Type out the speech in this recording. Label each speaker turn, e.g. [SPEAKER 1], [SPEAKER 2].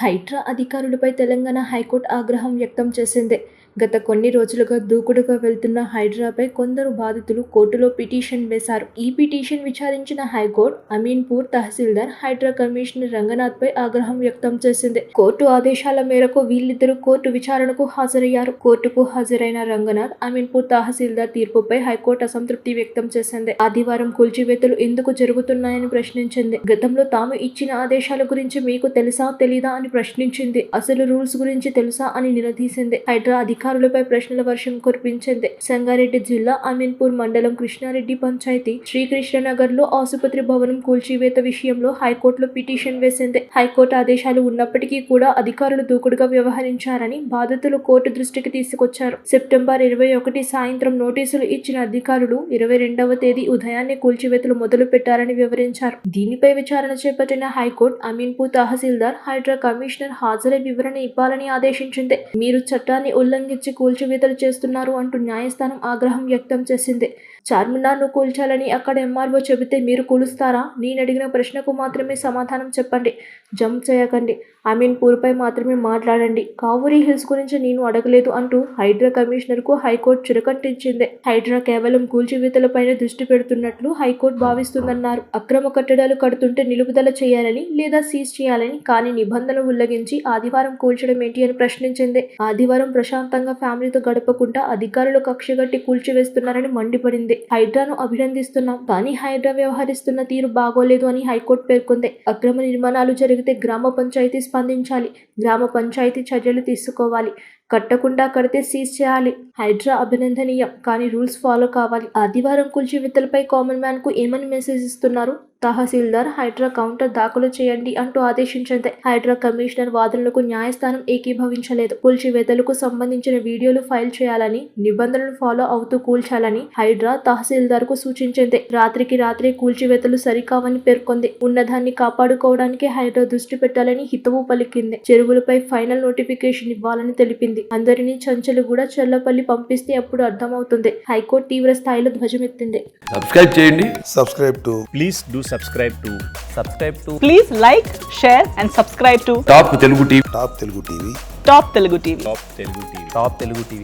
[SPEAKER 1] హైడ్రా అధికారులపై తెలంగాణ హైకోర్టు ఆగ్రహం వ్యక్తం చేసింది. గత కొన్ని రోజులుగా దూకుడుగా వెళ్తున్న హైడ్రాపై కొందరు బాధితులు కోర్టులో పిటిషన్ వేశారు. ఈ పిటిషన్ విచారించిన హైకోర్టు అమీన్పూర్ తహసీల్దార్ హైడ్రా కమిషనర్ రంగనాథ్పై ఆగ్రహం వ్యక్తం చేసింది. కోర్టు ఆదేశాల మేరకు వీళ్ళిద్దరూ కోర్టు విచారణకు హాజరయ్యారు. కోర్టుకు హాజరైన రంగనాథ్ అమీన్పూర్ తహసీల్దార్ తీర్పుపై హైకోర్టు అసంతృప్తి వ్యక్తం చేసింది. ఆదివారం కూల్చివేతలు ఎందుకు జరుగుతున్నాయని ప్రశ్నించింది. గతంలో తాము ఇచ్చిన ఆదేశాల గురించి మీకు తెలుసా తెలీదా అని ప్రశ్నించింది. అసలు రూల్స్ గురించి తెలుసా అని నిలదీసింది. హైడ్రా అధికారులపై ప్రశ్నల వర్షం కురిపించింది. సంగారెడ్డి జిల్లా అమీన్పూర్ మండలం కృష్ణారెడ్డి పంచాయతీ శ్రీకృష్ణనగర్ లో ఆసుపత్రి భవనం కూల్చివేత విషయంలో హైకోర్టులో పిటిషన్ వేసింది. హైకోర్టు ఆదేశాలు ఉన్నప్పటికీ కూడా అధికారులు దూకుడుగా వ్యవహరించారని బాధితులు కోర్టు దృష్టికి తీసుకొచ్చారు. సెప్టెంబర్ 21 సాయంత్రం నోటీసులు ఇచ్చిన అధికారులు 22వ తేదీ ఉదయాన్నే కూల్చివేతలు మొదలు పెట్టారని వివరించారు. దీనిపై విచారణ చేపట్టిన హైకోర్టు అమీన్పూర్ తహసీల్దార్ హైడ్రా కమిషనర్ హాజరై వివరణ ఇవ్వాలని ఆదేశించింది. మీరు చట్టాన్ని ఉల్లంఘించి కూల్చివేతలు చేస్తున్నారు అంటూ న్యాయస్థానం ఆగ్రహం వ్యక్తం చేసింది. చార్మినార్ను కూల్చాలని అక్కడ ఎంఆర్ఓ చెబితే మీరు కూలుస్తారా? నేనడిగిన ప్రశ్నకు మాత్రమే సమాధానం చెప్పండి, జంప్ చేయకండి, అమీన్పూర్పై మాత్రమే మాట్లాడండి, కావూరి హిల్స్ గురించి నేను అడగలేదు అంటూ హైడ్రా కమిషనర్కు హైకోర్టు చురకంటించింది. హైడ్రా కేవలం కూల్చివేతలపైన దృష్టి పెడుతున్నట్లు హైకోర్టు భావిస్తుందన్నారు. అక్రమ కట్టడాలు కడుతుంటే నిలుపుదల చేయాలని లేదా సీజ్ చేయాలని, కానీ నిబంధనలు ఉల్లంఘించి ఆదివారం కూల్చడం ఏంటి అని ప్రశ్నించింది. ఆదివారం ప్రశాంతంగా ఫ్యామిలీతో గడపకుండా అధికారులు కక్షగట్టి కూల్చివేస్తున్నారని మండిపడింది. హైడ్రాను అభినందిస్తున్నాం, కానీ హైడ్రా వ్యవహరిస్తున్న తీరు బాగోలేదు అని హైకోర్టు పేర్కొంది. అక్రమ నిర్మాణాలు జరిగితే గ్రామ పంచాయతీ స్పందించాలి, గ్రామ పంచాయతీ చర్యలు తీసుకోవాలి, కట్టకుండా కడితే సీజ్ చేయాలి. హైడ్రా అభినందనీయం, కానీ రూల్స్ ఫాలో కావాలి. ఆదివారం కూల్చివేతలపై కామన్ మ్యాన్ కు ఏమని మెసేజ్ ఇస్తున్నారు? తహసీల్దార్ హైడ్రా కౌంటర్ దాఖలు చేయండి అంటూ ఆదేశించింది. హైడ్రా కమిషనర్ వాదనలకు న్యాయస్థానం ఏకీభవించలేదు. కూల్చివేతలకు సంబంధించిన వీడియోలు ఫైల్ చేయాలని, నిబంధనలు ఫాలో అవుతూ కూల్చాలని హైడ్రా తహసీల్దార్ కు సూచించింది. రాత్రికి రాత్రే కూల్చివేతలు సరికావని పేర్కొంది. ఉన్నదాన్ని కాపాడుకోవడానికి హైడ్రా దృష్టి పెట్టాలని హితవు పలికింది. చెరువులపై ఫైనల్ నోటిఫికేషన్ ఇవ్వాలని తెలిపింది. అందరినీ చంచలుగూడ, చల్లపల్లి పంపిస్తే అప్పుడు అర్థమవుతుంది. హైకోర్టు తీవ్ర స్థాయిలో ధ్వజమెత్తింది.
[SPEAKER 2] సబ్స్క్రైబ్ చేయండి.
[SPEAKER 3] Please do subscribe to
[SPEAKER 4] Please like, share and subscribe to
[SPEAKER 2] top Telugu TV.
[SPEAKER 4] Top Telugu TV.
[SPEAKER 3] Top Telugu TV.